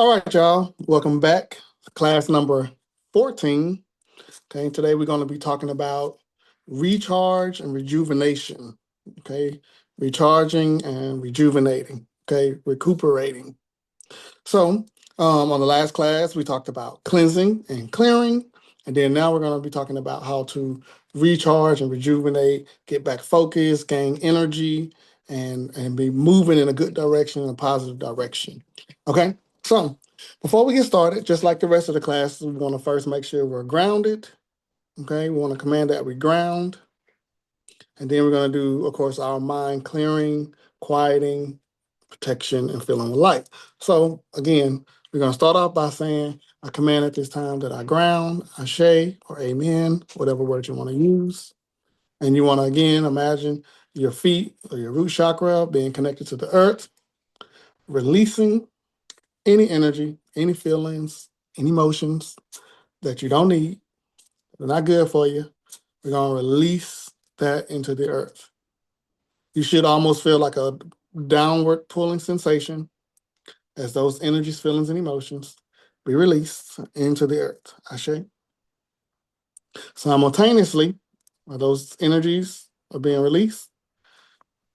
All right, y'all. Welcome back. Class number 14. Okay, today we're going to be talking about recharge and rejuvenation. Okay, recharging and rejuvenating. Okay, recuperating. So, on the last class, we talked about cleansing and clearing. And then now we're going to be talking about how to recharge and rejuvenate, get back focused, gain energy, and be moving in a good direction, a positive direction. Okay, so before we get started, just like the rest of the classes, we want to first make sure we're grounded. Okay, we want to command that we ground. And then we're going to do, of course, our mind clearing, quieting, protection, and filling with light. So again, we're going to start off by saying, I command at this time that I ground, ashe, or amen, whatever word you want to use. And you want to, again, imagine your feet or your root chakra being connected to the earth, releasing any energy, any feelings, any emotions that you don't need, they're not good for you. We're going to release that into the earth. You should almost feel like a downward pulling sensation as those energies, feelings, and emotions be released into the earth. Ashe. Simultaneously, while those energies are being released,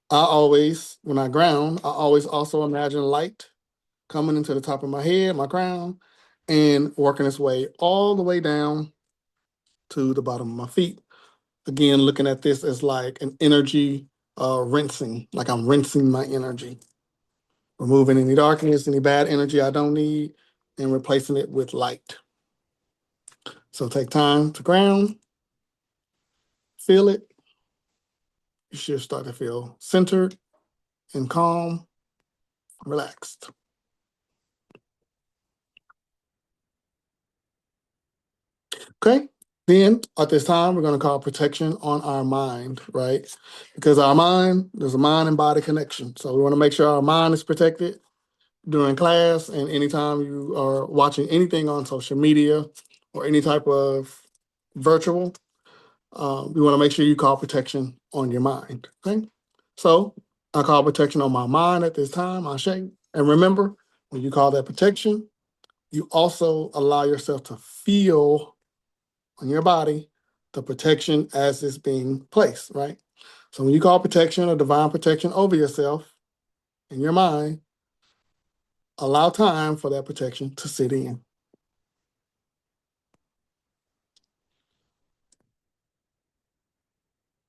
when I ground, I always also imagine light coming into the top of my head, my crown, and working its way all the way down to the bottom of my feet. Again, looking at this as like an energy rinsing, like I'm rinsing my energy, removing any darkness, any bad energy I don't need, and replacing it with light. So take time to ground, feel it. You should start to feel centered and calm, relaxed. Okay. Then at this time, we're going to call protection on our mind, right? Because our mind, there's a mind and body connection. So we want to make sure our mind is protected during class and anytime you are watching anything on social media or any type of virtual. We want to make sure you call protection on your mind. Okay. So I call protection on my mind at this time. Ashe. And remember, when you call that protection, you also allow yourself to feel on your body the protection as it's being placed, right? So when you call protection or divine protection over yourself in your mind, allow time for that protection to sit in.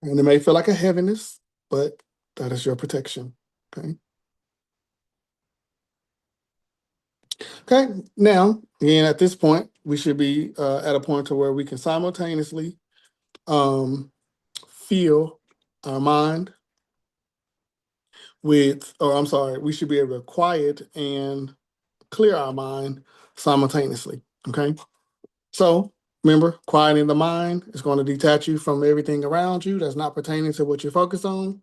And it may feel like a heaviness, but that is your protection. Okay. Okay. Now, again, at this point, we should be at a point to where we can simultaneously feel our mind we should be able to quiet and clear our mind simultaneously. Okay. So remember, quieting the mind is going to detach you from everything around you that's not pertaining to what you're focused on.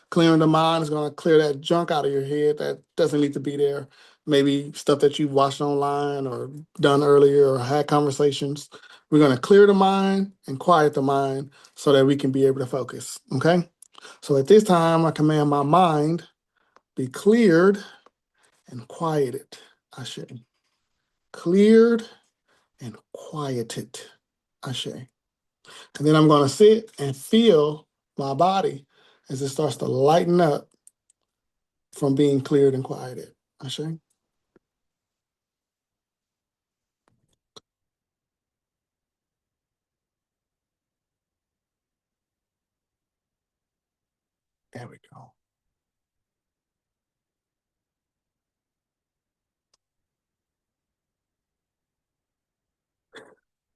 Clearing the mind is going to clear that junk out of your head that doesn't need to be there. Maybe stuff that you've watched online or done earlier or had conversations. We're going to clear the mind and quiet the mind so that we can be able to focus. Okay. So at this time, I command my mind be cleared and quieted. I should cleared and quieted. Ashe. And then I'm going to sit and feel my body as it starts to lighten up from being cleared and quieted. Ashe. There we go.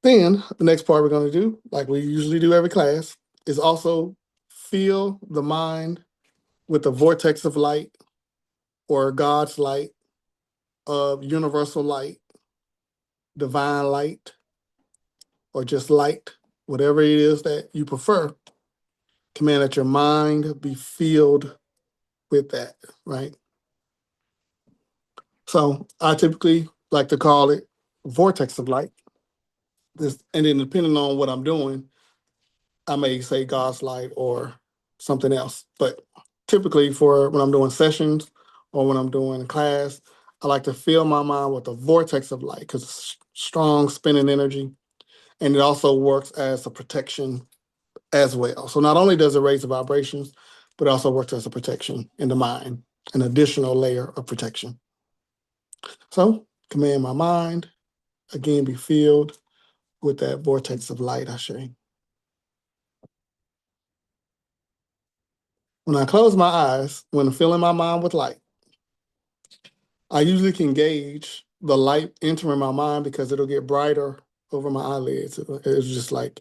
Then the next part we're going to do, like we usually do every class, is also feel the mind with the vortex of light or God's light, of universal light, divine light, or just light, whatever it is that you prefer. Command that your mind be filled with that, right? So I typically like to call it vortex of light. And then depending on what I'm doing, I may say God's light or something else. But typically for when I'm doing sessions or when I'm doing class, I like to fill my mind with a vortex of light because it's strong spinning energy. And it also works as a protection as well. So not only does it raise the vibrations, but it also works as a protection in the mind, an additional layer of protection. So command my mind, again, be filled with that vortex of light, Ashe. When I close my eyes, when I'm filling my mind with light, I usually can gauge the light entering my mind because it'll get brighter over my eyelids. It's just like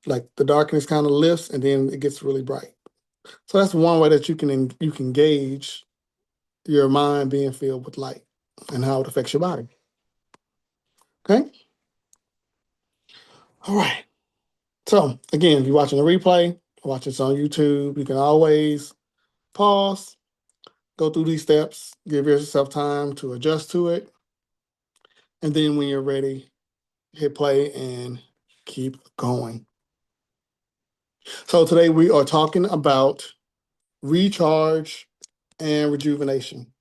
the darkness kind of lifts and then it gets really bright. So that's one way that you can gauge your mind being filled with light and how it affects your body. Okay. All right. So again, if you're watching a replay, watch this on YouTube, you can always pause, go through these steps, give yourself time to adjust to it. And then when you're ready, hit play and keep going. So today we are talking about recharge and rejuvenation.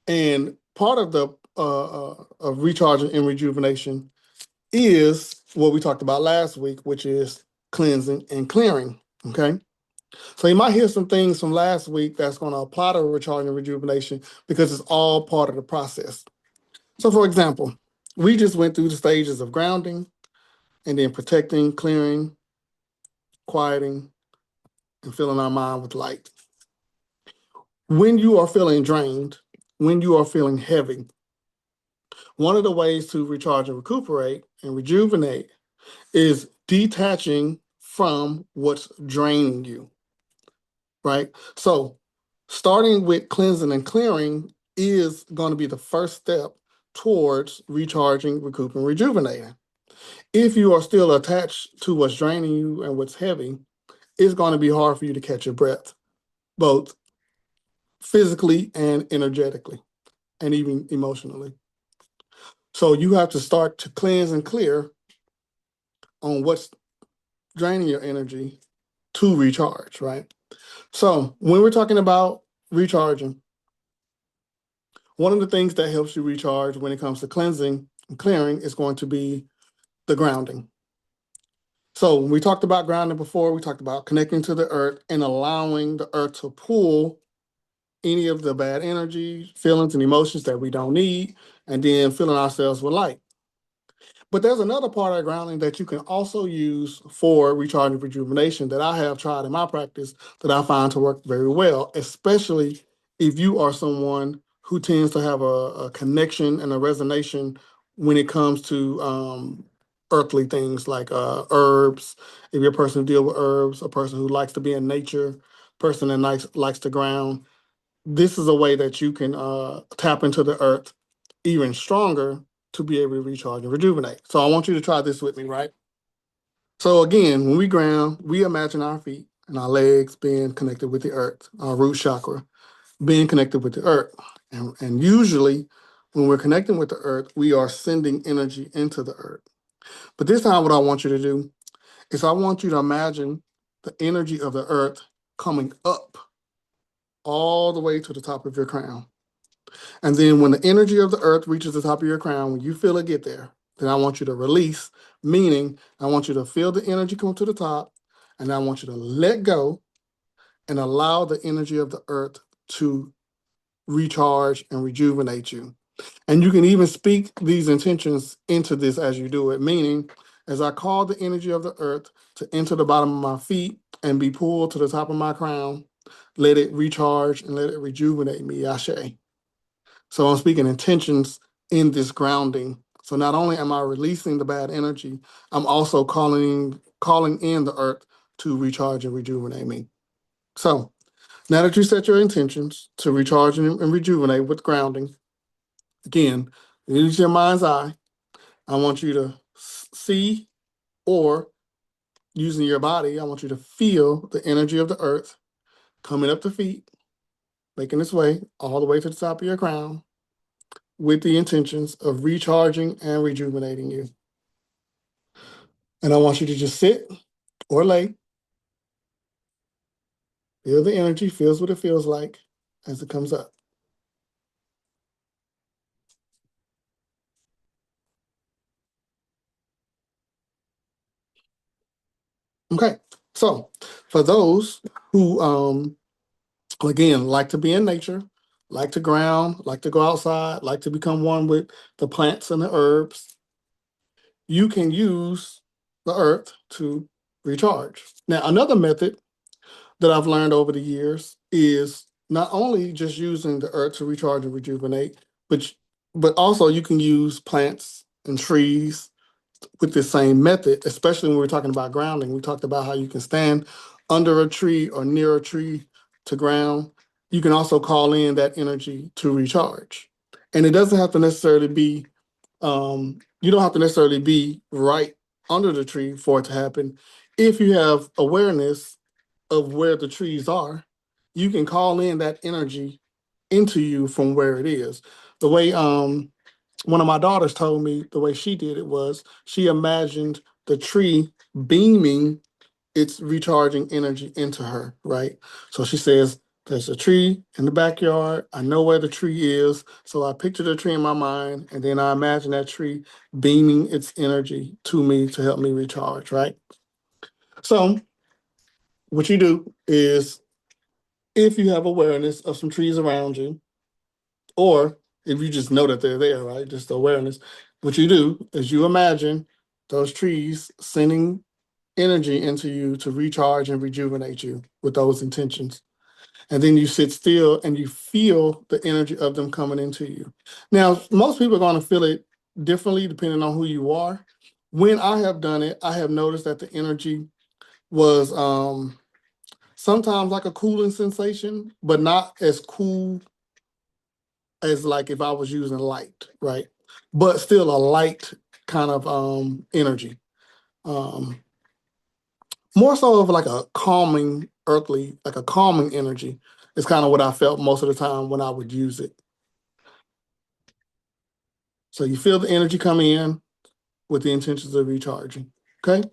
And part of the of recharge and rejuvenation is what we talked about last week, which is cleansing and clearing. Okay. So you might hear some things from last week that's going to apply to recharge and rejuvenation because it's all part of the process. So for example, we just went through the stages of grounding and then protecting, clearing, quieting, and filling our mind with light. When you are feeling drained, when you are feeling heavy, one of the ways to recharge and recuperate and rejuvenate is detaching from what's draining you, right? So starting with cleansing and clearing is going to be the first step towards recharging, recouping, rejuvenating. If you are still attached to what's draining you and what's heavy, it's going to be hard for you to catch your breath, both physically and energetically, and even emotionally. So you have to start to cleanse and clear on what's draining your energy to recharge, right? So when we're talking about recharging, one of the things that helps you recharge when it comes to cleansing and clearing is going to be the grounding. So when we talked about grounding before, we talked about connecting to the earth and allowing the earth to pull any of the bad energy, feelings, and emotions that we don't need, and then filling ourselves with light. But there's another part of grounding that you can also use for recharging rejuvenation that I have tried in my practice that I find to work very well, especially if you are someone who tends to have a connection and a resonation when it comes to earthly things like herbs. If you're a person who deals with herbs, a person who likes to be in nature, person that likes to ground, this is a way that you can tap into the earth even stronger to be able to recharge and rejuvenate. So I want you to try this with me, right? So again, when we ground, we imagine our feet and our legs being connected with the earth, our root chakra being connected with the earth. And usually when we're connecting with the earth, we are sending energy into the earth. But this time what I want you to do is I want you to imagine the energy of the earth coming up all the way to the top of your crown. And then when the energy of the earth reaches the top of your crown, when you feel it get there, then I want you to release, meaning I want you to feel the energy come to the top, and I want you to let go and allow the energy of the earth to recharge and rejuvenate you. And you can even speak these intentions into this as you do it, meaning as I call the energy of the earth to enter the bottom of my feet and be pulled to the top of my crown, let it recharge and let it rejuvenate me, Ashe. So I'm speaking intentions in this grounding. So not only am I releasing the bad energy, I'm also calling in the earth to recharge and rejuvenate me. So now that you set your intentions to recharge and rejuvenate with grounding, again, use your mind's eye. I want you to see, or using your body, I want you to feel the energy of the earth coming up the feet, making its way all the way to the top of your crown, with the intentions of recharging and rejuvenating you. And I want you to just sit or lay, feel the energy, feels what it feels like as it comes up. Okay, so for those who again like to be in nature, like to ground, like to go outside, like to become one with the plants and the herbs, you can use the earth to recharge. Now, another method that I've learned over the years is not only just using the earth to recharge and rejuvenate, but also you can use plants and trees with the same method, especially when we're talking about grounding. We talked about how you can stand under a tree or near a tree to ground. You can also call in that energy to recharge. And it doesn't have to necessarily be, you don't have to necessarily be right under the tree for it to happen. If you have awareness of where the trees are, you can call in that energy into you from where it is. The way one of my daughters told me the way she did it was she imagined the tree beaming its recharging energy into her, right? So she says, there's a tree in the backyard. I know where the tree is. So I picture the tree in my mind, and then I imagine that tree beaming its energy to me to help me recharge, right? So what you do is if you have awareness of some trees around you, or if you just know that they're there, right? Just awareness. What you do is you imagine those trees sending energy into you to recharge and rejuvenate you with those intentions. And then you sit still and you feel the energy of them coming into you. Now, most people are going to feel it differently depending on who you are. When I have done it, I have noticed that the energy was sometimes like a cooling sensation, but not as cool as like if I was using light, right? But still a light kind of energy. Um, More so of like a calming earthly, like a calming energy is kind of what I felt most of the time when I would use it. So you feel the energy come in with the intentions of recharging. Okay.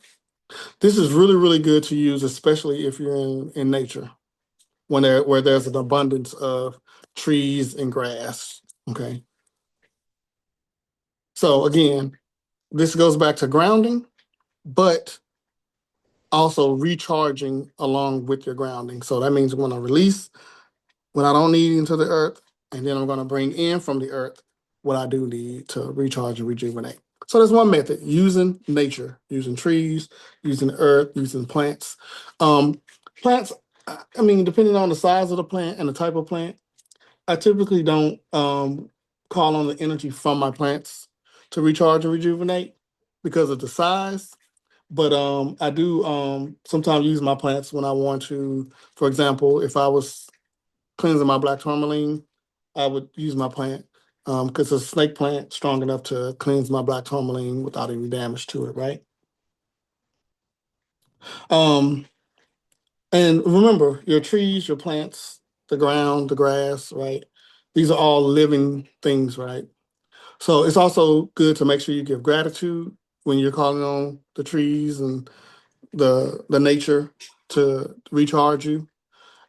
This is really, really good to use, especially if you're in nature when where there's an abundance of trees and grass. Okay. So again, this goes back to grounding, but also recharging along with your grounding. So that means I'm going to release what I don't need into the earth, and then I'm going to bring in from the earth what I do need to recharge and rejuvenate. So there's one method using nature, using trees, using the earth, using plants. Um, Plants, I mean, depending on the size of the plant and the type of plant, I typically don't call on the energy from my plants to recharge and rejuvenate because of the size. But I do sometimes use my plants when I want to. For example, if I was cleansing my black tourmaline, I would use my plant because it's a snake plant strong enough to cleanse my black tourmaline without any damage to it, right? Um, and remember, your trees, your plants, the ground, the grass, right? These are all living things, right? So it's also good to make sure you give gratitude when you're calling on the trees and the nature to recharge you.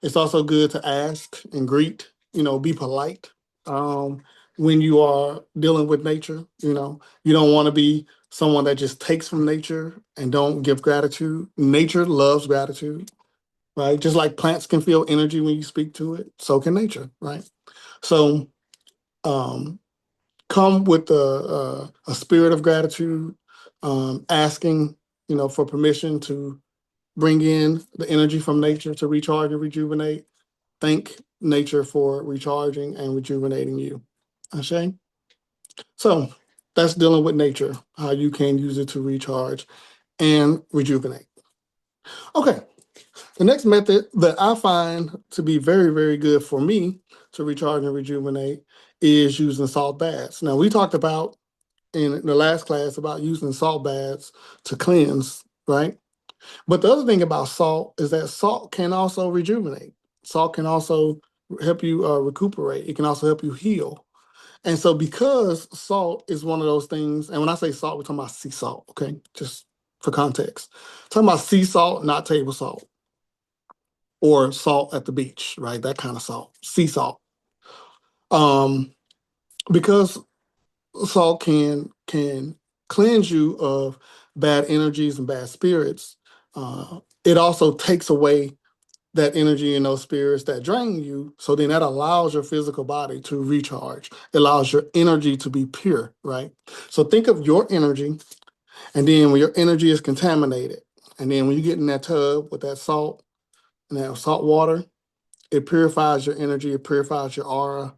It's also good to ask and greet, be polite when you are dealing with nature. You don't want to be someone that just takes from nature and don't give gratitude. Nature loves gratitude, right? Just like plants can feel energy when you speak to it, so can nature, right? So um, come with a spirit of gratitude, asking, for permission to bring in the energy from nature to recharge and rejuvenate. Thank nature for recharging and rejuvenating you. Okay? So that's dealing with nature, how you can use it to recharge and rejuvenate. Okay, the next method that I find to be very, very good for me to recharge and rejuvenate is using salt baths. Now, we talked about in the last class about using salt baths to cleanse, right? But the other thing about salt is that salt can also rejuvenate. Salt can also help you recuperate. It can also help you heal. And so, because salt is one of those things, and when I say salt, we're talking about sea salt, okay? Just for context. Talking about sea salt, not table salt or salt at the beach, right? That kind of salt, sea salt. Um, because salt can cleanse you of bad energies and bad spirits. It also takes away that energy in those spirits that drain you. So then that allows your physical body to recharge. It allows your energy to be pure, right? So think of your energy, and then when your energy is contaminated, and then when you get in that tub with that salt and that salt water, it purifies your energy, it purifies your aura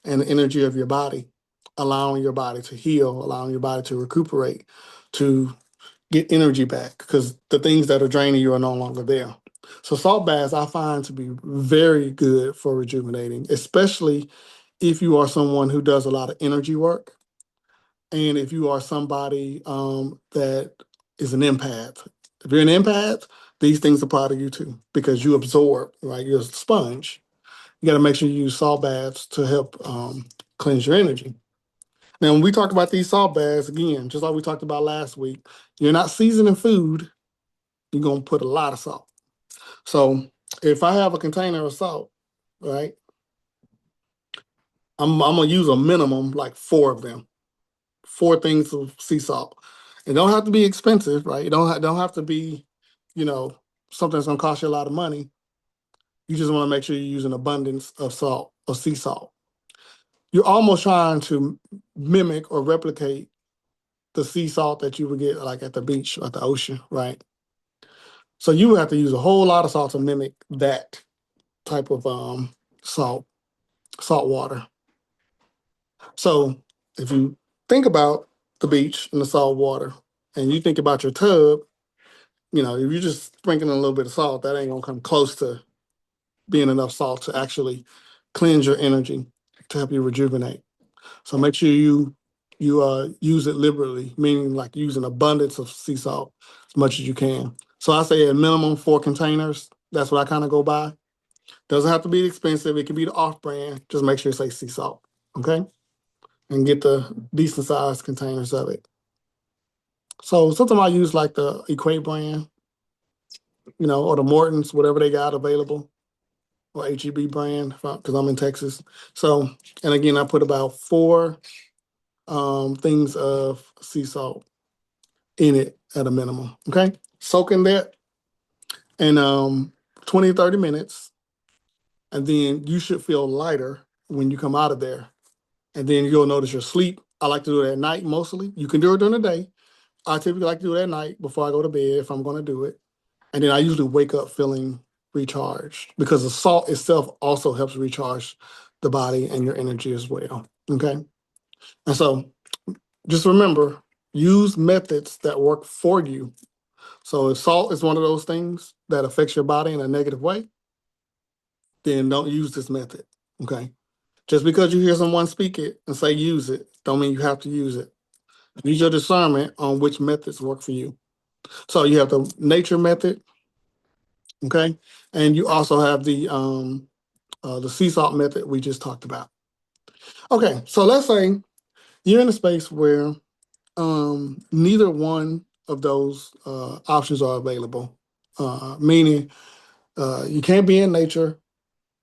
and the energy of your body, allowing your body to heal, allowing your body to recuperate, to get energy back, because the things that are draining you are no longer there. So salt baths I find to be very good for rejuvenating, especially if you are someone who does a lot of energy work, and if you are somebody that is an empath. If you're an empath, these things apply to you too, because you absorb, right? You're a sponge. You got to make sure you use salt baths to help cleanse your energy. Now, when we talk about these salt baths, again, just like we talked about last week, you're not seasoning food, you're going to put a lot of salt. So if I have a container of salt, right, I'm going to use a minimum like 4 of them, 4 things of sea salt. It don't have to be expensive, right? It don't have to be, you know, something that's going to cost you a lot of money. You just want to make sure you use an abundance of salt or sea salt. You're almost trying to mimic or replicate the sea salt that you would get like at the beach, at the ocean, right? So you would have to use a whole lot of salt to mimic that type of salt water. So if you think about the beach and the salt water, and you think about your tub, you know, if you just sprinkling a little bit of salt, that ain't gonna come close to being enough salt to actually cleanse your energy to help you rejuvenate. So make sure you use it liberally, meaning like use an abundance of sea salt as much as you can. So I say at minimum 4 containers. That's what I kind of go by. Doesn't have to be expensive. It can be the off brand. Just make sure it says sea salt. Okay. And get the decent sized containers of it. So sometimes I use like the Equate brand, you know, or the Morton's, whatever they got available, or HEB brand, because I'm in Texas. So, and again, I put about 4 things of sea salt in it at a minimum. Okay. Soak in that and 20 or 30 minutes. And then you should feel lighter when you come out of there. And then you'll notice your sleep. I like to do it at night mostly. You can do it during the day. I typically like to do it at night before I go to bed if I'm going to do it. And then I usually wake up feeling recharged, because the salt itself also helps recharge the body and your energy as well. Okay. And so just remember, use methods that work for you. So if salt is one of those things that affects your body in a negative way, then don't use this method. Okay. Just because you hear someone speak it and say use it, don't mean you have to use it. Use your discernment on which methods work for you. So you have the nature method, okay, and you also have the sea salt method we just talked about. Okay, so let's say you're in a space where neither one of those options are available, meaning you can't be in nature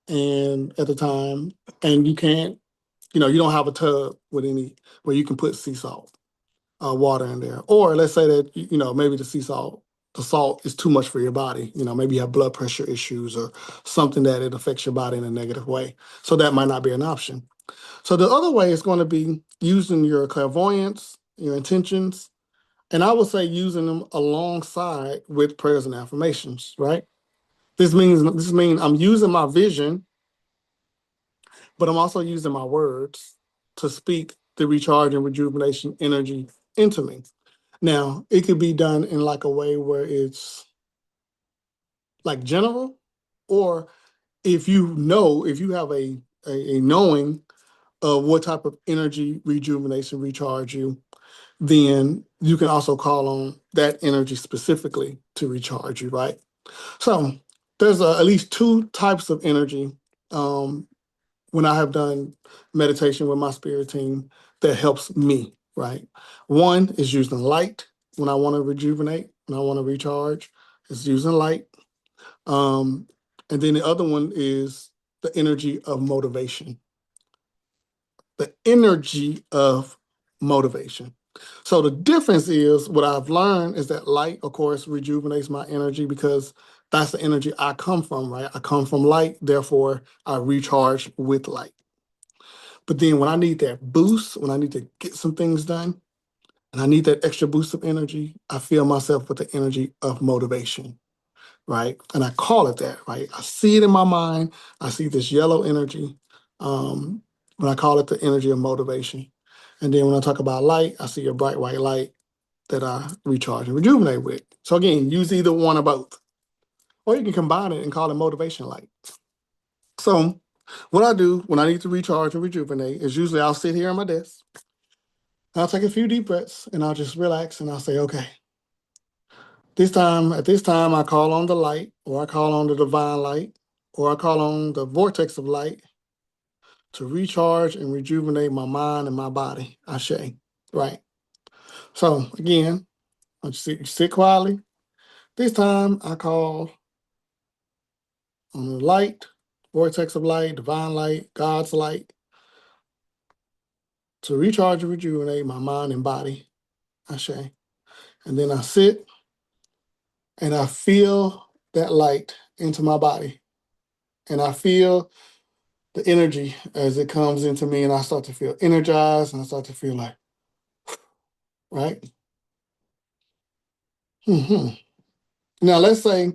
and at the time, and you can't, you know, you don't have a tub with any where you can put sea salt water in there. Or let's say that, you know, maybe the salt is too much for your body. You know, maybe you have blood pressure issues or something that it affects your body in a negative way. So that might not be an option. So the other way is going to be using your clairvoyance, your intentions, and I would say using them alongside with prayers and affirmations, right? This means I'm using my vision, but I'm also using my words to speak the recharge and rejuvenation energy into me. Now, it could be done in like a way where it's like general, or if you have a knowing of what type of energy rejuvenation recharge you, then you can also call on that energy specifically to recharge you, right? So there's at least 2 types of energy when I have done meditation with my spirit team that helps me, right? One is using light when I want to rejuvenate, when I want to recharge. It's using light. Um, and then the other one is the energy of motivation. The energy of motivation. So the difference is what I've learned is that light, of course, rejuvenates my energy because that's the energy I come from, right? I come from light, therefore I recharge with light. But then when I need that boost, when I need to get some things done, and I need that extra boost of energy, I feel myself with the energy of motivation, right? And I call it that, right? I see it in my mind. I see this yellow energy. When I call it the energy of motivation. And then when I talk about light, I see a bright white light that I recharge and rejuvenate with. So again, use either one or both. Or you can combine it and call it motivation light. So what I do when I need to recharge and rejuvenate is usually I'll sit here at my desk. I'll take a few deep breaths and I'll just relax and I'll say, okay, at this time, I call on the light, or I call on the divine light, or I call on the vortex of light to recharge and rejuvenate my mind and my body. Ashe, right? So again, let's sit quietly. This time, I call on the light, vortex of light, divine light, God's light to recharge and rejuvenate my mind and body. Ashe. And then I sit and I feel that light into my body. And I feel the energy as it comes into me, and I start to feel energized, and I start to feel like, right? hmm Now, let's say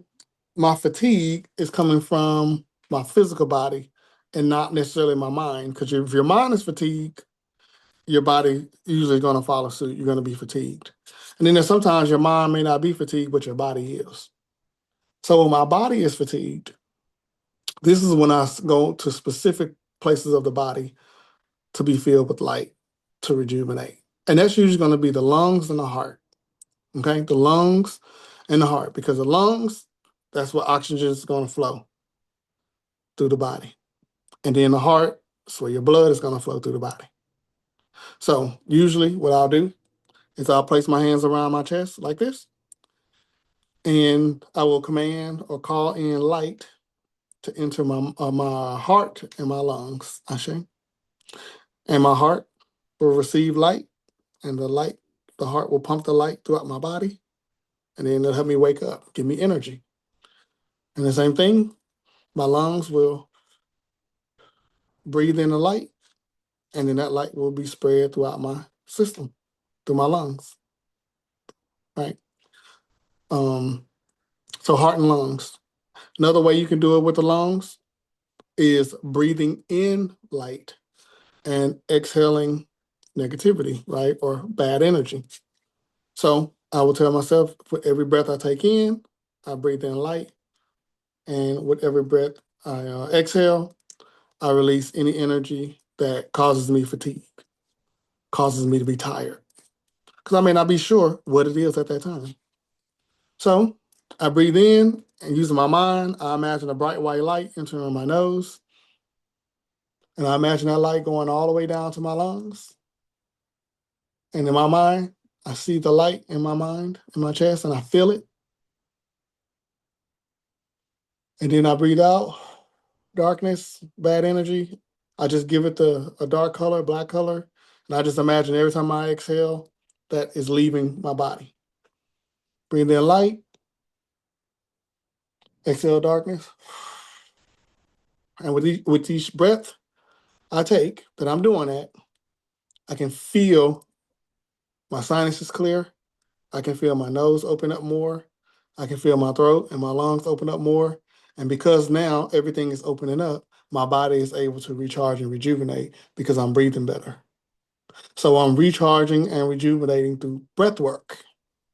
my fatigue is coming from my physical body and not necessarily my mind, because if your mind is fatigued, your body usually is going to follow suit. You're going to be fatigued. And then there's sometimes your mind may not be fatigued, but your body is. So when my body is fatigued, this is when I go to specific places of the body to be filled with light to rejuvenate. And that's usually going to be the lungs and the heart. Okay, the lungs and the heart, because the lungs, that's where oxygen is going to flow through the body. And then the heart, that's where your blood is going to flow through the body. So usually what I'll do is I'll place my hands around my chest like this, and I will command or call in light to enter my heart and my lungs. Ashe. And my heart will receive light, and the heart will pump the light throughout my body, and then it'll help me wake up, give me energy. And the same thing, my lungs will breathe in the light, and then that light will be spread throughout my system, through my lungs, right? Um, so heart and lungs. Another way you can do it with the lungs is breathing in light and exhaling negativity, right? Or bad energy. So I will tell myself, for every breath I take in, I breathe in light. And with every breath I exhale, I release any energy that causes me fatigue, causes me to be tired. Because I may not be sure what it is at that time. So I breathe in, and using my mind, I imagine a bright white light entering my nose. And I imagine that light going all the way down to my lungs. And in my mind, I see the light in my mind, in my chest, and I feel it. And then I breathe out darkness, bad energy. I just give it a dark color, black color. And I just imagine every time I exhale, that is leaving my body. Breathe in light, exhale darkness. And with each breath I take that I'm doing that, I can feel my sinuses clear. I can feel my nose open up more. I can feel my throat and my lungs open up more. And because now everything is opening up, my body is able to recharge and rejuvenate because I'm breathing better. So I'm recharging and rejuvenating through breath work.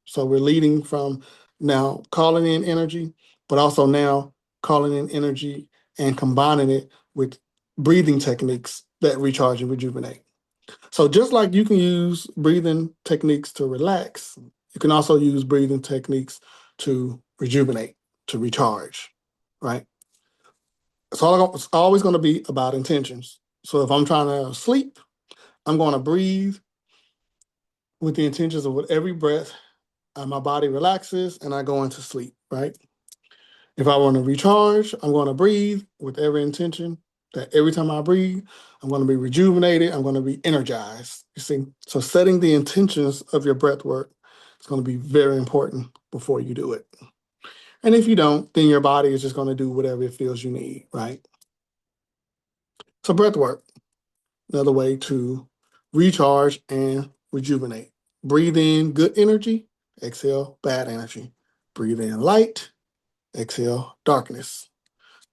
So we're leading from now calling in energy, but also now calling in energy and combining it with breathing techniques that recharge and rejuvenate. So just like you can use breathing techniques to relax, you can also use breathing techniques to rejuvenate, to recharge, right? It's always going to be about intentions. So if I'm trying to sleep, I'm going to breathe with the intentions of with every breath, my body relaxes and I go into sleep, right? If I want to recharge, I'm going to breathe with every intention that every time I breathe, I'm going to be rejuvenated. I'm going to be energized. You see, so setting the intentions of your breath work is going to be very important before you do it. And if you don't, then your body is just going to do whatever it feels you need, right? So breath work, another way to recharge and rejuvenate. Breathe in good energy, exhale bad energy. Breathe in light, exhale darkness.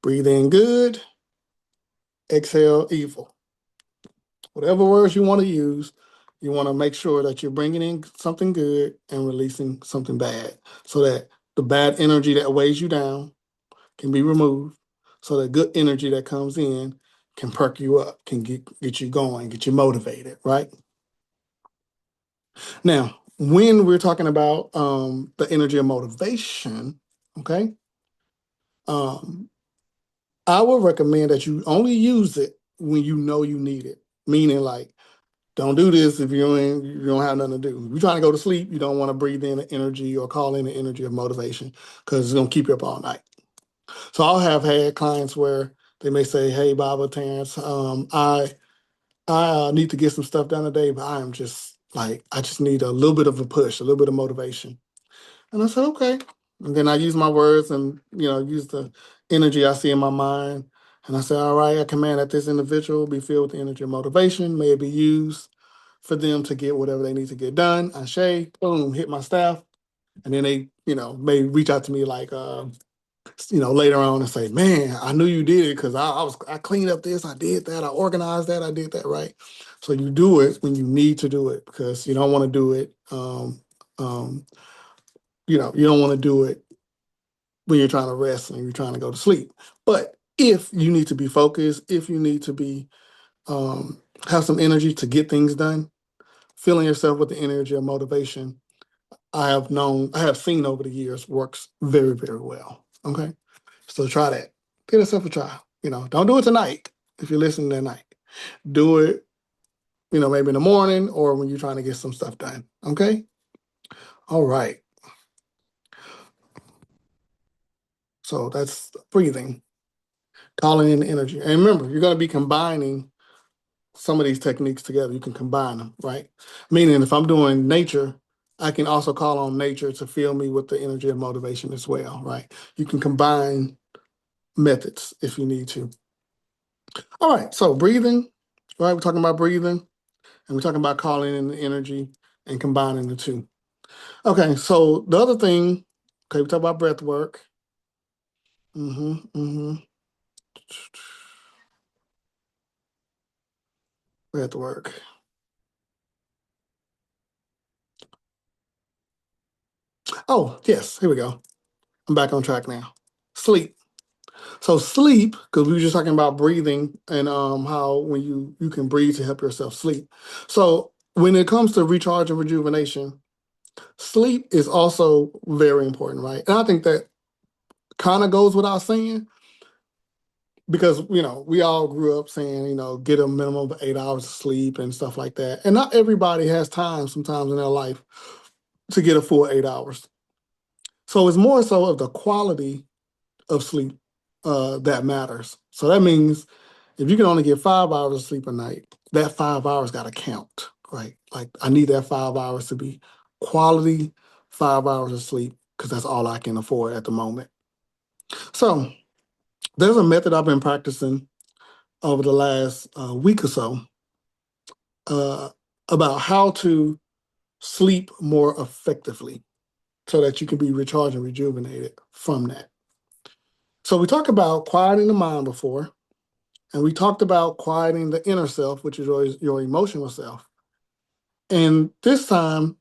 Breathe in good, exhale evil. Whatever words you want to use, you want to make sure that you're bringing in something good and releasing something bad so that the bad energy that weighs you down can be removed, so that good energy that comes in can perk you up, can get you going, get you motivated, right? Now, when we're talking about the energy of motivation, okay, um, I would recommend that you only use it when you know you need it. Meaning, like, don't do this if you don't have nothing to do. If you're trying to go to sleep, you don't want to breathe in the energy or call in the energy of motivation because it's gonna keep you up all night. So I'll have had clients where they may say, "Hey, Baba, Terrence, I need to get some stuff done today, but I am just like I just need a little bit of a push, a little bit of motivation." And I said, "Okay." And then I use my words and use the energy I see in my mind. And I said, "All right, I command that this individual be filled with the energy of motivation. May it be used for them to get whatever they need to get done." I shake, boom, hit my staff. And then they, may reach out to me like later on and say, "Man, I knew you did it because I cleaned up this, I did that, I organized that, I did that," right? So you do it when you need to do it because you don't want to do it. You don't want to do it when you're trying to rest and you're trying to go to sleep. But if you need to be focused, if you need to be have some energy to get things done, filling yourself with the energy of motivation, I have seen over the years works very, very well. Okay. So try that. Give yourself a try. Don't do it tonight if you're listening that night. Do it, maybe in the morning or when you're trying to get some stuff done. Okay. All right. So that's breathing, calling in energy. And remember, you're going to be combining some of these techniques together. You can combine them, right? Meaning if I'm doing nature, I can also call on nature to fill me with the energy of motivation as well, right? You can combine methods if you need to. All right, so breathing, right? We're talking about breathing and we're talking about calling in the energy and combining the two. Okay, so the other thing, okay, we talk about breath work. Breath work. Oh, yes, here we go. I'm back on track now. Sleep. So sleep, because we were just talking about breathing and how when you can breathe to help yourself sleep. So when it comes to recharge and rejuvenation, sleep is also very important, right? And I think that kind of goes without saying because we all grew up saying get a minimum of 8 hours of sleep and stuff like that, and not everybody has time sometimes in their life to get a full 8 hours. So it's more so of the quality of sleep that matters. So that means if you can only get 5 hours of sleep a night, that 5 hours got to count, right? Like I need that 5 hours to be quality 5 hours of sleep because that's all I can afford at the moment. So there's a method I've been practicing over the last week or so uh, about how to sleep more effectively so that you can be recharged and rejuvenated from that. So we talked about quieting the mind before, and we talked about quieting the inner self, which is your emotional self. And this time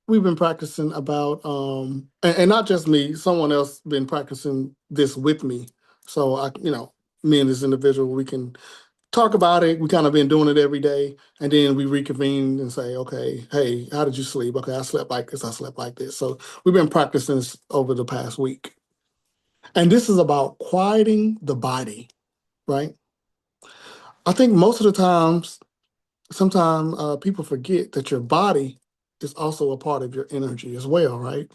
we've been practicing about, and not just me, someone else been practicing this with me. So me and this individual, we can talk about it. We kind of been doing it every day. And then we reconvene and say, okay, hey, how did you sleep? Okay, I slept like this. I slept like this. So we've been practicing this over the past week. And this is about quieting the body, right? I think most of the times, sometimes people forget that your body is also a part of your energy as well, right?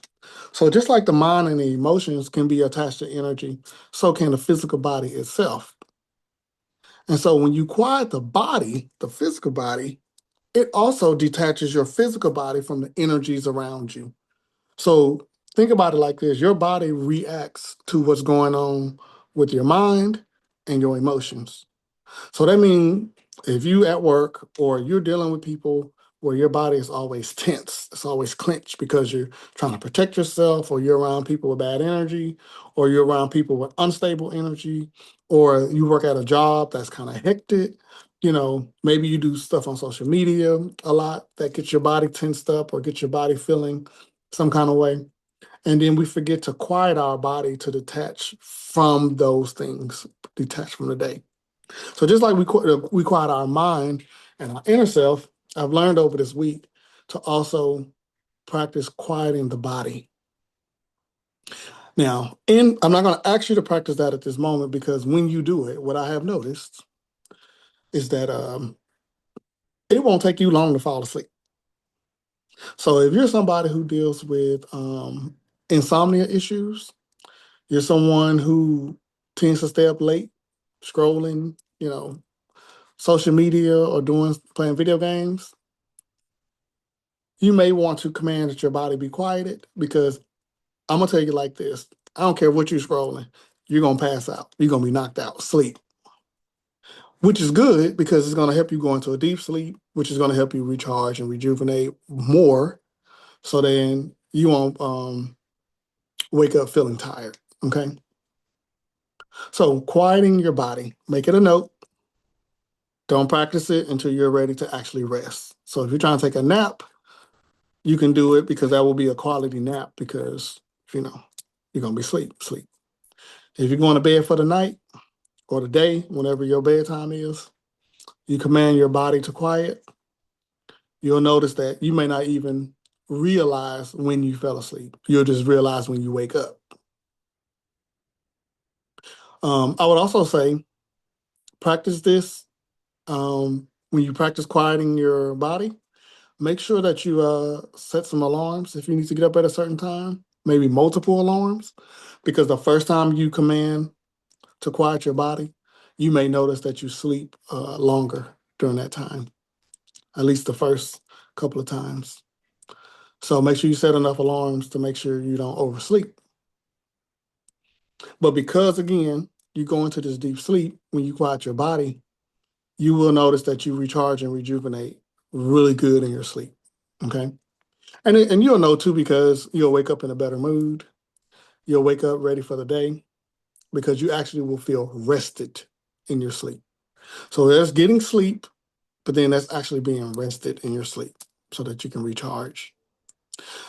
So just like the mind and the emotions can be attached to energy, so can the physical body itself. And so when you quiet the body, the physical body, it also detaches your physical body from the energies around you. So think about it like this: your body reacts to what's going on with your mind and your emotions. So that means if you at work or you're dealing with people where your body is always tense, it's always clenched because you're trying to protect yourself, or you're around people with bad energy, or you're around people with unstable energy, or you work at a job that's kind of hectic. Maybe you do stuff on social media a lot that gets your body tensed up or gets your body feeling some kind of way. And then we forget to quiet our body to detach from those things, detach from the day. So just like we quiet our mind and our inner self, I've learned over this week to also practice quieting the body. Now, I'm not going to ask you to practice that at this moment, because when you do it, what I have noticed is that it won't take you long to fall asleep. So if you're somebody who deals with insomnia issues, you're someone who tends to stay up late scrolling, social media, or playing video games, you may want to command that your body be quieted, because I'm gonna tell you like this: I don't care what you're scrolling, you're gonna pass out. You're gonna be knocked out, sleep, which is good because it's gonna help you go into a deep sleep, which is gonna help you recharge and rejuvenate more, so then you won't wake up feeling tired. Okay, so quieting your body, make it a note. Don't practice it until you're ready to actually rest. So if you're trying to take a nap, you can do it, because that will be a quality nap, because you're gonna be sleep. If you're going to bed for the night or the day, whenever your bedtime is, you command your body to quiet. You'll notice that you may not even realize when you fell asleep. You'll just realize when you wake up. I would also say practice this when you practice quieting your body. Make sure that you set some alarms if you need to get up at a certain time, maybe multiple alarms, because the first time you command to quiet your body, you may notice that you sleep longer during that time, at least the first couple of times. So make sure you set enough alarms to make sure you don't oversleep. But because, again, you go into this deep sleep, when you quiet your body, you will notice that you recharge and rejuvenate really good in your sleep. Okay. And you'll know too, because you'll wake up in a better mood. You'll wake up ready for the day, because you actually will feel rested in your sleep. So there's getting sleep, but then that's actually being rested in your sleep so that you can recharge.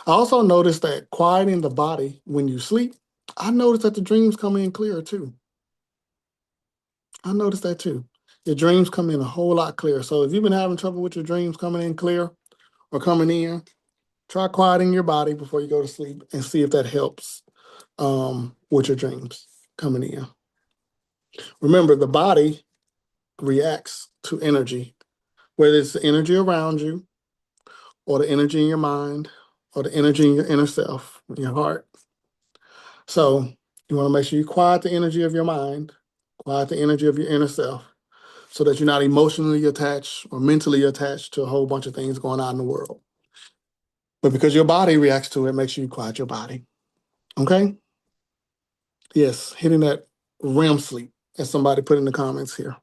I also noticed that quieting the body when you sleep, I noticed that the dreams come in clearer too. I noticed that too. Your dreams come in a whole lot clearer. So if you've been having trouble with your dreams coming in clear or coming in, try quieting your body before you go to sleep and see if that helps with your dreams coming in. Remember, the body reacts to energy, whether it's the energy around you, or the energy in your mind, or the energy in your inner self, in your heart. So you want to make sure you quiet the energy of your mind, quiet the energy of your inner self, so that you're not emotionally attached or mentally attached to a whole bunch of things going on in the world. But because your body reacts to it, make sure you quiet your body. Okay? Yes, hitting that REM sleep, as somebody put in the comments here,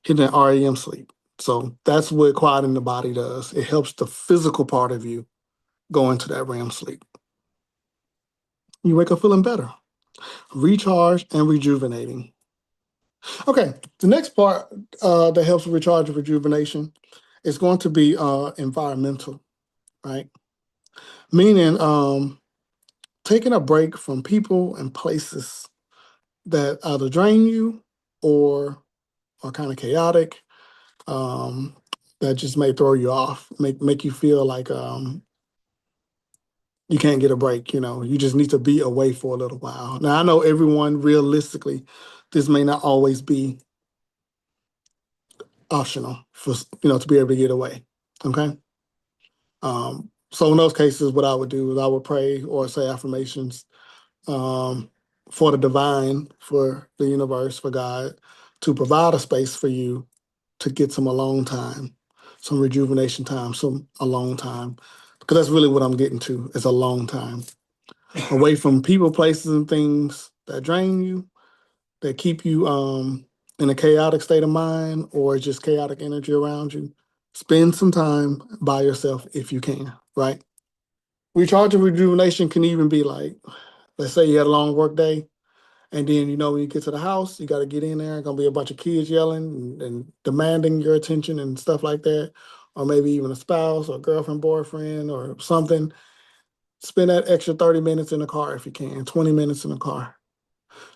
hitting that REM sleep. So that's what quieting the body does. It helps the physical part of you go into that REM sleep. You wake up feeling better, recharged and rejuvenating. Okay, the next part that helps with recharge and rejuvenation is going to be environmental, right? Meaning taking a break from people and places that either drain you or are kind of chaotic, that just may throw you off, make you feel like you can't get a break. You just need to be away for a little while. Now, I know everyone, realistically, this may not always be optional for to be able to get away. Okay. So in those cases, what I would do is I would pray or say affirmations, for the divine, for the universe, for God, to provide a space for you to get some alone time, some rejuvenation time, some alone time. Because that's really what I'm getting to, is a long time. Away from people, places, and things that drain you, that keep you in a chaotic state of mind or just chaotic energy around you. Spend some time by yourself if you can, right? Recharge and rejuvenation can even be like, let's say you had a long work day, and then when you get to the house, you got to get in there. Gonna be a bunch of kids yelling and demanding your attention and stuff like that, or maybe even a spouse or girlfriend, boyfriend, or something. Spend that extra 30 minutes in the car if you can, 20 minutes in the car,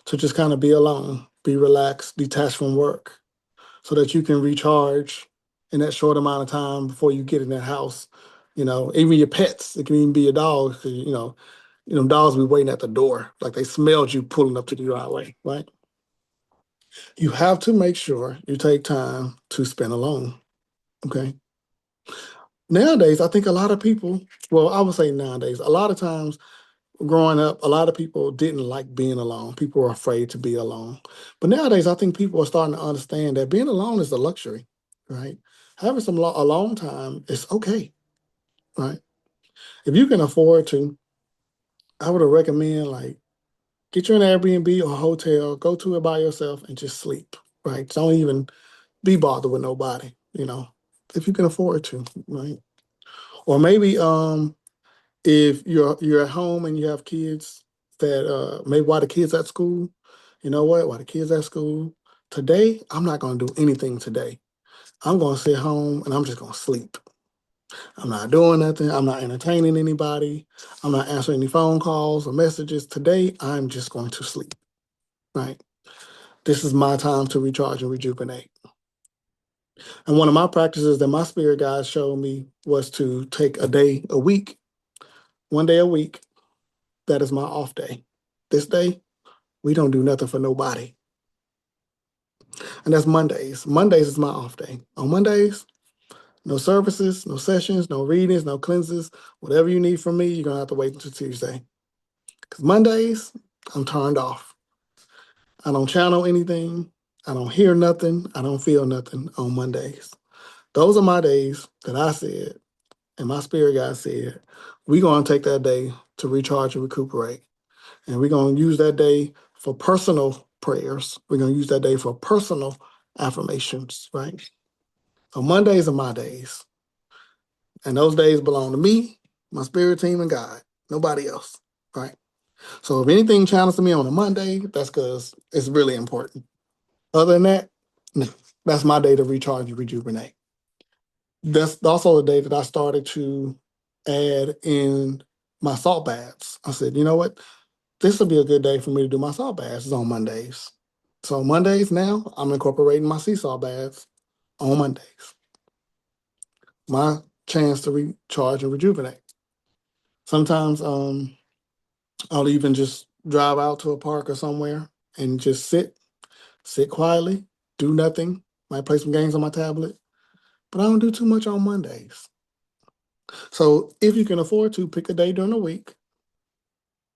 to just kind of be alone, be relaxed, detached from work, so that you can recharge in that short amount of time before you get in that house. Even your pets, it can even be your dogs, 'cause, dogs be waiting at the door, like they smelled you pulling up to the driveway, right? You have to make sure you take time to spend alone, okay? Nowadays, I think a lot of people, well, I would say nowadays, a lot of times growing up, a lot of people didn't like being alone. People were afraid to be alone. But nowadays, I think people are starting to understand that being alone is a luxury, right? Having some alone time is okay, right? If you can afford to, I would recommend like get you an Airbnb or a hotel, go to it by yourself and just sleep, right? Don't even be bothered with nobody, if you can afford to, right? Or maybe if you're at home and you have kids that maybe while the kids at school, you know what? While the kids at school, today I'm not gonna do anything today. I'm gonna sit home and I'm just gonna sleep. I'm not doing nothing. I'm not entertaining anybody. I'm not answering any phone calls or messages. Today I'm just going to sleep. Right. This is my time to recharge and rejuvenate. And one of my practices that my spirit guides showed me was to take a day a week, one day a week. That is my off day. This day, we don't do nothing for nobody. And that's Mondays. Mondays is my off day. On Mondays, no services, no sessions, no readings, no cleanses. Whatever you need from me, you're going to have to wait until Tuesday. Because Mondays, I'm turned off. I don't channel anything. I don't hear nothing. I don't feel nothing on Mondays. Those are my days that I said, and my spirit guide said, we're going to take that day to recharge and recuperate. And we're going to use that day for personal prayers. We're going to use that day for personal affirmations, right? So Mondays are my days. And those days belong to me, my spirit team, and God. Nobody else, right? So if anything channels to me on a Monday, that's because it's really important. Other than that, no, that's my day to recharge and rejuvenate. That's also the day that I started to add in my salt baths. I said, you know what? This will be a good day for me to do my salt baths is on Mondays. So Mondays now, I'm incorporating my sea salt baths on Mondays. My chance to recharge and rejuvenate. Sometimes I'll even just drive out to a park or somewhere and just sit quietly, do nothing. Might play some games on my tablet, but I don't do too much on Mondays. So if you can afford to, pick a day during the week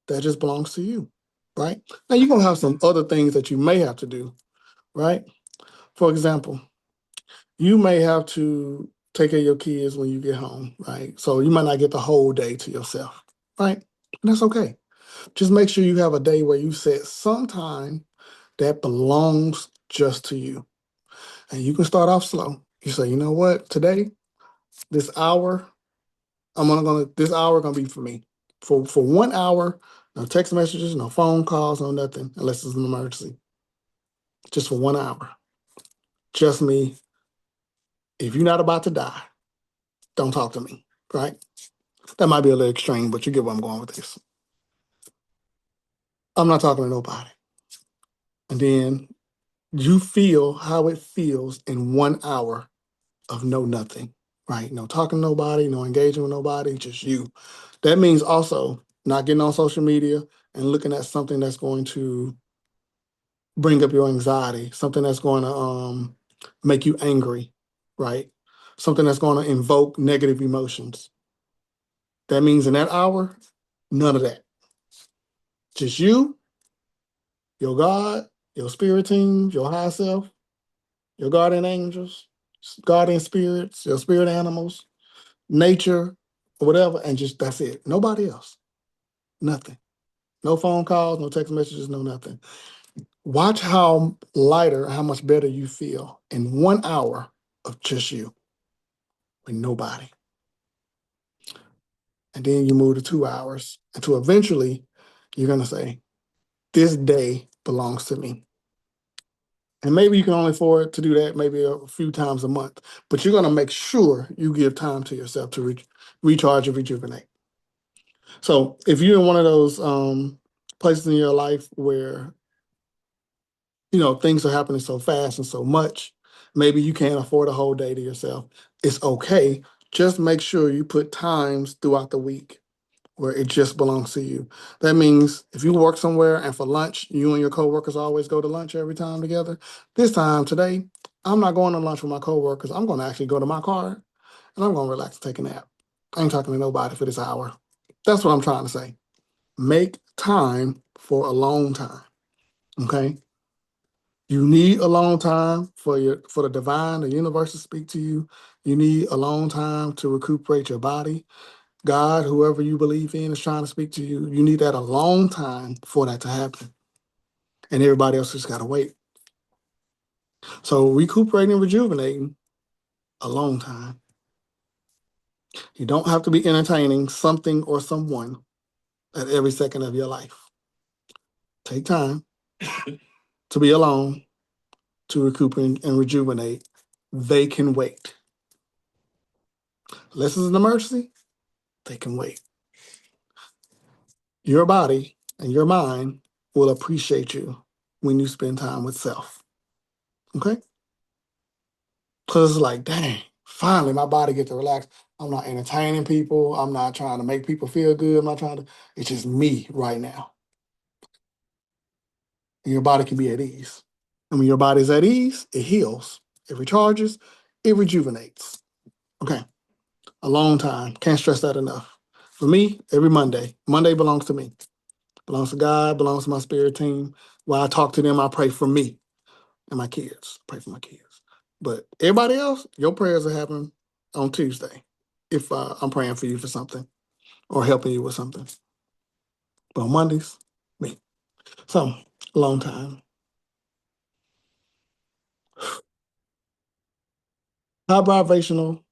that just belongs to you, right? Now you're gonna have some other things that you may have to do, right? For example, you may have to take care of your kids when you get home, right? So you might not get the whole day to yourself, right? And that's okay. Just make sure you have a day where you set some time that belongs just to you. And you can start off slow. You say, you know what, today, this hour, this hour gonna be for me. For 1 hour, no text messages, no phone calls, no nothing, unless it's an emergency. Just for 1 hour. Just me. If you're not about to die, don't talk to me, right? That might be a little extreme, but you get where I'm going with this. I'm not talking to nobody. And then you feel how it feels in 1 hour of no nothing, right? No talking to nobody, no engaging with nobody, just you. That means also not getting on social media and looking at something that's going to bring up your anxiety, something that's going to make you angry, right? Something that's going to invoke negative emotions. That means in that hour, none of that. Just you, your God, your spirit team, your high self, your guardian angels, guardian spirits, your spirit animals, nature, or whatever, and just that's it. Nobody else. Nothing. No phone calls, no text messages, no nothing. Watch how lighter, how much better you feel in 1 hour of just you with nobody. And then you move to 2 hours until eventually you're going to say, this day belongs to me. And maybe you can only afford to do that maybe a few times a month, but you're going to make sure you give time to yourself to recharge and rejuvenate. So if you're in one of those places in your life where things are happening so fast and so much, maybe you can't afford a whole day to yourself. It's okay. Just make sure you put times throughout the week where it just belongs to you. That means if you work somewhere and for lunch, you and your coworkers always go to lunch every time together. This time today, I'm not going to lunch with my coworkers. I'm going to actually go to my car and I'm going to relax and take a nap. I ain't talking to nobody for this hour. That's what I'm trying to say. Make time for alone time. Okay? You need alone time for the divine, the universe to speak to you. You need alone time to recuperate your body. God, whoever you believe in, is trying to speak to you. You need that alone time for that to happen. And everybody else just got to wait. So recuperating and rejuvenating, alone time. You don't have to be entertaining something or someone at every second of your life. Take time to be alone, to recuperate and rejuvenate. They can wait. Unless it's an emergency, they can wait. Your body and your mind will appreciate you when you spend time with self. Okay? Because it's like, dang, finally my body gets to relax. I'm not entertaining people. I'm not trying to make people feel good. I'm not trying to, it's just me right now. And your body can be at ease. And when your body's at ease, it heals, it recharges, it rejuvenates. Okay. A long time. Can't stress that enough. For me, every Monday. Monday belongs to me. Belongs to God, belongs to my spirit team. While I talk to them, I pray for me and my kids. Pray for my kids. But everybody else, your prayers are happening on Tuesday if I'm praying for you for something or helping you with something. But on Mondays, me. So, long time. High vibrational,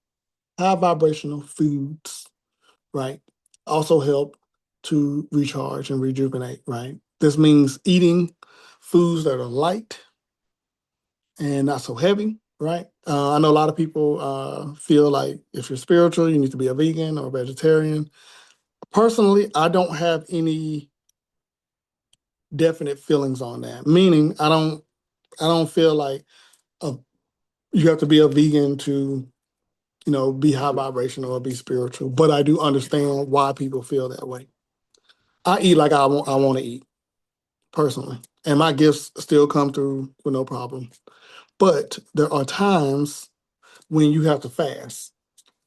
high vibrational foods, right? Also help to recharge and rejuvenate, right? This means eating foods that are light and not so heavy, right? I know a lot of people feel like if you're spiritual, you need to be a vegan or a vegetarian. Personally, I don't have any definite feelings on that. Meaning, I don't feel like a, you have to be a vegan to be high vibrational or be spiritual. But I do understand why people feel that way. I eat like I want to eat personally, and my gifts still come through with no problem. But there are times when you have to fast.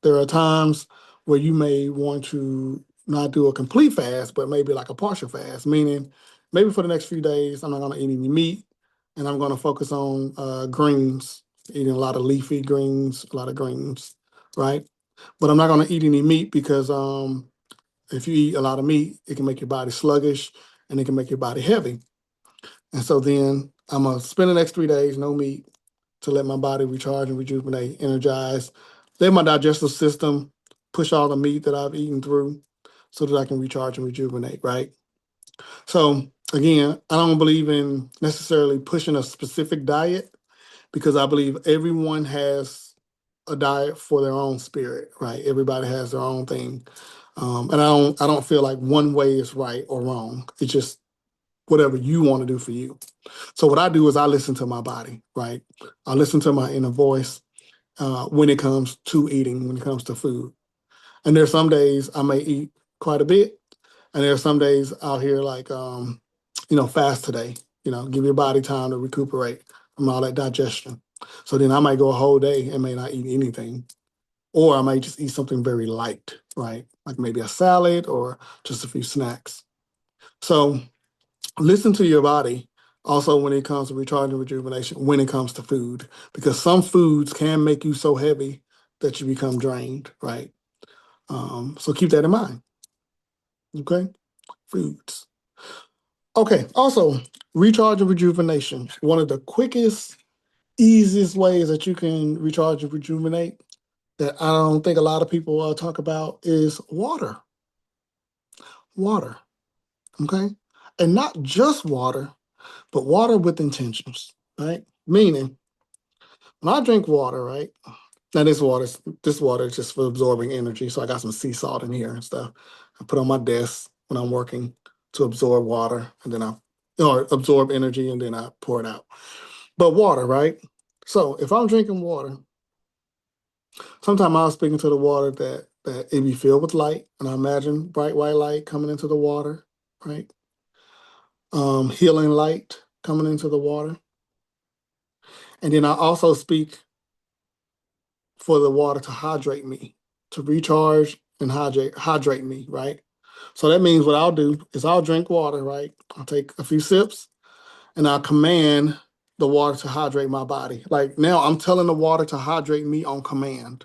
There are times where you may want to not do a complete fast, but maybe like a partial fast, meaning maybe for the next few days, I'm not going to eat any meat and I'm going to focus on greens, eating a lot of leafy greens, a lot of greens, right? But I'm not going to eat any meat because if you eat a lot of meat, it can make your body sluggish and it can make your body heavy. And so then I'm going to spend the next 3 days, no meat, to let my body recharge and rejuvenate, energize, let my digestive system push all the meat that I've eaten through so that I can recharge and rejuvenate, right? So again, I don't believe in necessarily pushing a specific diet because I believe everyone has a diet for their own spirit, right? Everybody has their own thing. And I don't feel like one way is right or wrong. It's just whatever you want to do for you. So what I do is I listen to my body, right? I listen to my inner voice when it comes to eating, when it comes to food. And there's some days I may eat quite a bit, and there's some days I'll hear like, fast today. Give your body time to recuperate from all that digestion. So then I might go a whole day and may not eat anything, or I might just eat something very light, right? Like maybe a salad or just a few snacks. So listen to your body. Also, when it comes to recharging rejuvenation, when it comes to food, because some foods can make you so heavy that you become drained, right? So keep that in mind. Okay, foods. Okay, also recharge and rejuvenation. One of the quickest, easiest ways that you can recharge and rejuvenate that I don't think a lot of people talk about is water. Water, okay, and not just water, but water with intentions, right? Meaning, when I drink water, right? Now this water is just for absorbing energy. So I got some sea salt in here and stuff. I put on my desk when I'm working to absorb water, and then or absorb energy, and then I pour it out. But water, right? So if I'm drinking water, sometimes I was speaking to the water that it be filled with light, and I imagine bright white light coming into the water, right? Healing light coming into the water, and then I also speak for the water to hydrate me, to recharge and hydrate me, right? So that means what I'll do is I'll drink water, right? I'll take a few sips and I'll command the water to hydrate my body. Like now I'm telling the water to hydrate me on command.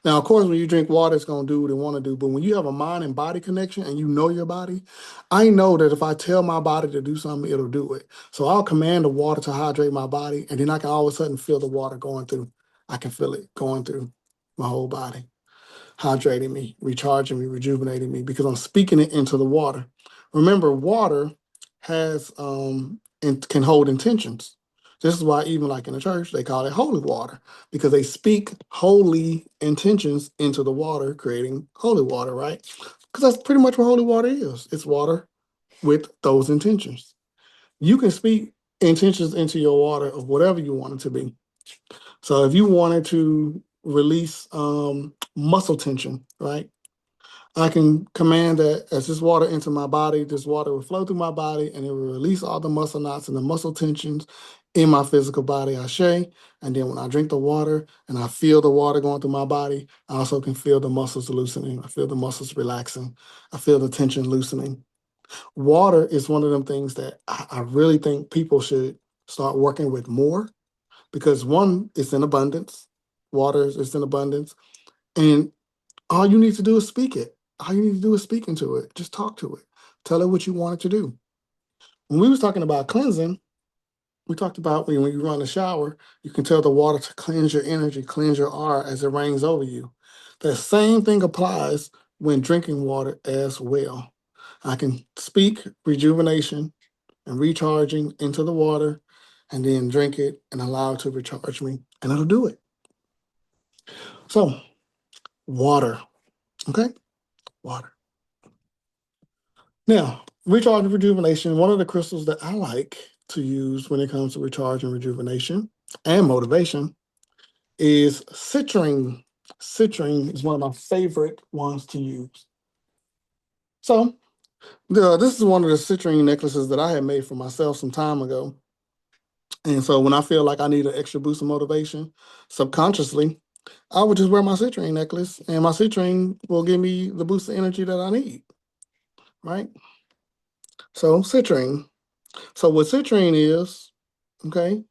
Now, of course, when you drink water, it's going to do what it want to do. But when you have a mind and body connection and you know your body, I know that if I tell my body to do something, it'll do it. So I'll command the water to hydrate my body, and then I can all of a sudden feel the water going through. I can feel it going through my whole body, hydrating me, recharging me, rejuvenating me because I'm speaking it into the water. Remember, water has and can hold intentions. This is why even like in the church, they call it holy water because they speak holy intentions into the water, creating holy water, right? Because that's pretty much what holy water is. It's water with those intentions. You can speak intentions into your water of whatever you want it to be. So if you wanted to release muscle tension, right? I can command that as this water enter my body, this water will flow through my body and it will release all the muscle knots and the muscle tensions in my physical body, Ashe. And then when I drink the water and I feel the water going through my body, I also can feel the muscles loosening. I feel the muscles relaxing. I feel the tension loosening. Water is one of them things that I really think people should start working with more because one, it's in abundance. Water is in abundance. And all you need to do is speak it. All you need to do is speak into it. Just talk to it. Tell it what you want it to do. When we was talking about cleansing, we talked about when you run the shower, you can tell the water to cleanse your energy, cleanse your aura as it rains over you. The same thing applies when drinking water as well. I can speak rejuvenation and recharging into the water and then drink it and allow it to recharge me, and it'll do it. So, water, okay? Water. Now, recharge and rejuvenation, one of the crystals that I like to use when it comes to recharge and rejuvenation and motivation is citrine. Citrine is one of my favorite ones to use. So, this is one of the citrine necklaces that I had made for myself some time ago. And so when I feel like I need an extra boost of motivation, subconsciously, I would just wear my citrine necklace and my citrine will give me the boost of energy that I need, right? So citrine. So what citrine is, okay,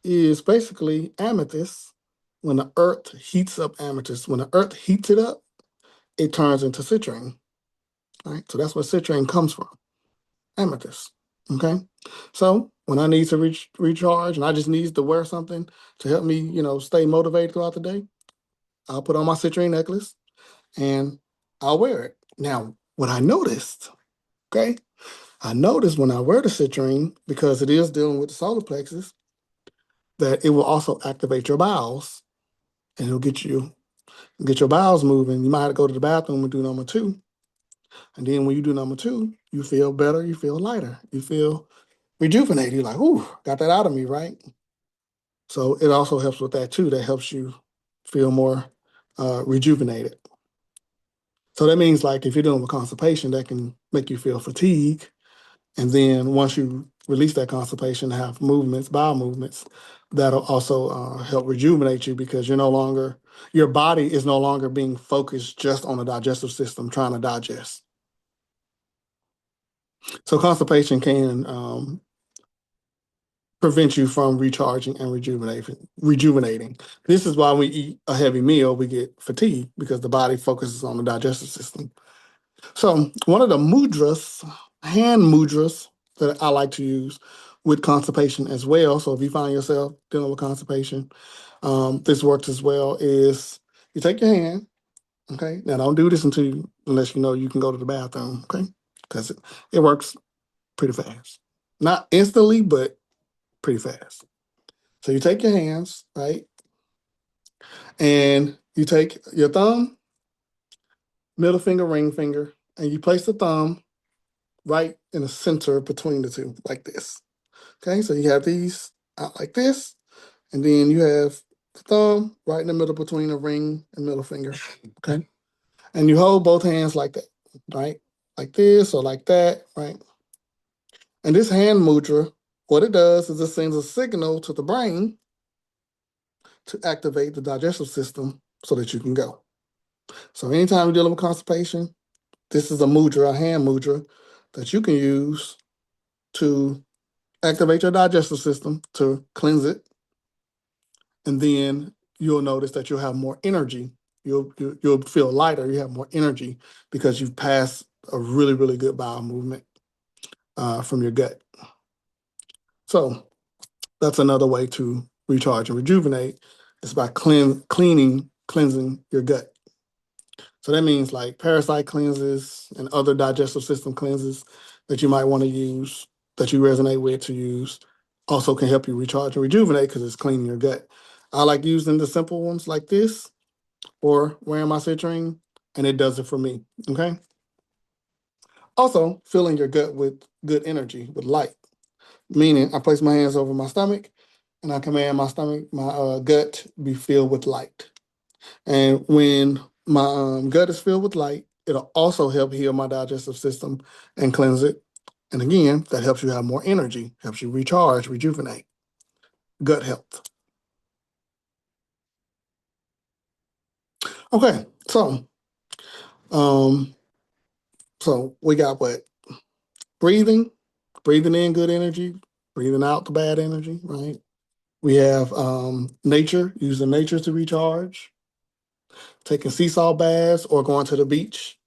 is basically amethyst. When the earth heats up amethyst, when the earth heats it up, it turns into citrine, right? So that's where citrine comes from, amethyst, okay? So when I need to recharge and I just need to wear something to help me, stay motivated throughout the day, I'll put on my citrine necklace and I'll wear it. Now, what I noticed, okay, I noticed when I wear the citrine, because it is dealing with the solar plexus, that it will also activate your bowels and it'll get your bowels moving. You might have to go to the bathroom and do number two. And then when you do number two, you feel better, you feel lighter, you feel rejuvenated. You're like, ooh, got that out of me, right? So it also helps with that too. That helps you feel more rejuvenated. So that means like if you're dealing with constipation, that can make you feel fatigue. And then once you release that constipation, have movements, bowel movements, that'll also help rejuvenate you because your body is no longer being focused just on the digestive system trying to digest. So constipation can prevent you from recharging and rejuvenating. This is why we eat a heavy meal, we get fatigued because the body focuses on the digestive system. So one of the mudras, hand mudras that I like to use with constipation as well. So if you find yourself dealing with constipation, this works as well, is you take your hand, okay? Now don't do this unless you know you can go to the bathroom, okay? Because it works pretty fast. Not instantly, but pretty fast. So you take your hands, right? And you take your thumb, middle finger, ring finger, and you place the thumb right in the center between the two, like this. Okay, so you have these out like this, and then you have the thumb right in the middle between the ring and middle finger. Okay, and you hold both hands like that, right? Like this or like that, right? And this hand mudra, what it does is it sends a signal to the brain to activate the digestive system so that you can go. So anytime you're dealing with constipation, this is a mudra, a hand mudra, that you can use to activate your digestive system, to cleanse it, and then you'll notice that you'll have more energy. You'll feel lighter. You have more energy because you've passed a really, really good bowel movement from your gut. So that's another way to recharge and rejuvenate. It's by cleansing your gut. So that means like parasite cleanses and other digestive system cleanses that you might want to use, that you resonate with to use, also can help you recharge and rejuvenate because it's cleaning your gut. I like using the simple ones like this or wearing my citrine, and it does it for me, okay? Also, filling your gut with good energy, with light, meaning I place my hands over my stomach and I command my gut be filled with light. And when my gut is filled with light, it'll also help heal my digestive system and cleanse it. And again, that helps you have more energy, helps you recharge, rejuvenate. Gut health. Okay, um, so we got what? Breathing, breathing in good energy, breathing out the bad energy, right? We have nature, using nature to recharge, taking sea salt baths or going to the beach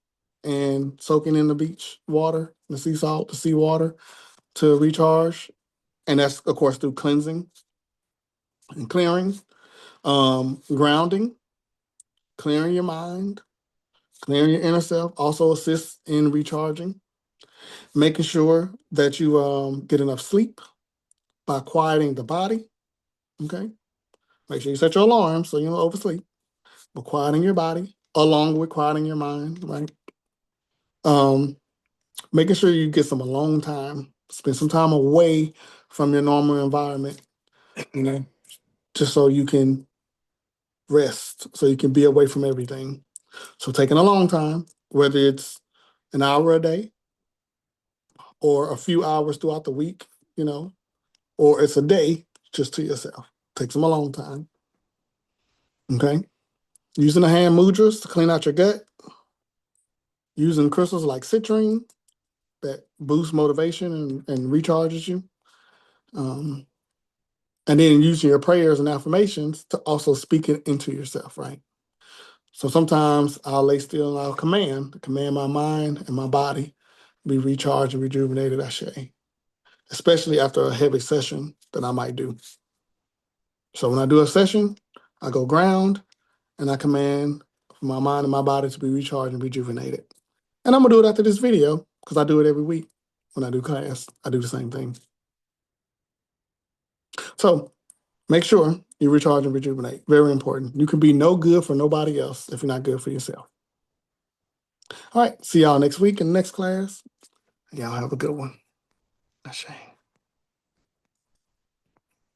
and soaking in the beach water, the sea salt, the sea water to recharge. And that's, of course, through cleansing and clearing, grounding, clearing your mind, clearing your inner self, also assists in recharging, making sure that you get enough sleep by quieting the body, okay? Make sure you set your alarm so you don't oversleep, but quieting your body along with quieting your mind, right? Um, Making sure you get some alone time, spend some time away from your normal environment, you know, just so you can rest, so you can be away from everything. So taking a long time, whether it's an hour a day or a few hours throughout the week, you know, or it's a day just to yourself. Take some alone time. Okay. Using the hand mudras to clean out your gut, using crystals like citrine that boost motivation and recharges you. Um, and then using your prayers and affirmations to also speak it into yourself, right? So sometimes I'll lay still and I'll command my mind and my body be recharged and rejuvenated, I say, especially after a heavy session that I might do. So when I do a session, I go ground and I command my mind and my body to be recharged and rejuvenated. And I'm gonna do it after this video because I do it every week. When I do class, I do the same thing. So make sure you recharge and rejuvenate. Very important. You can be no good for nobody else if you're not good for yourself. All right. See y'all next week in the next class. Y'all have a good one. Ashe.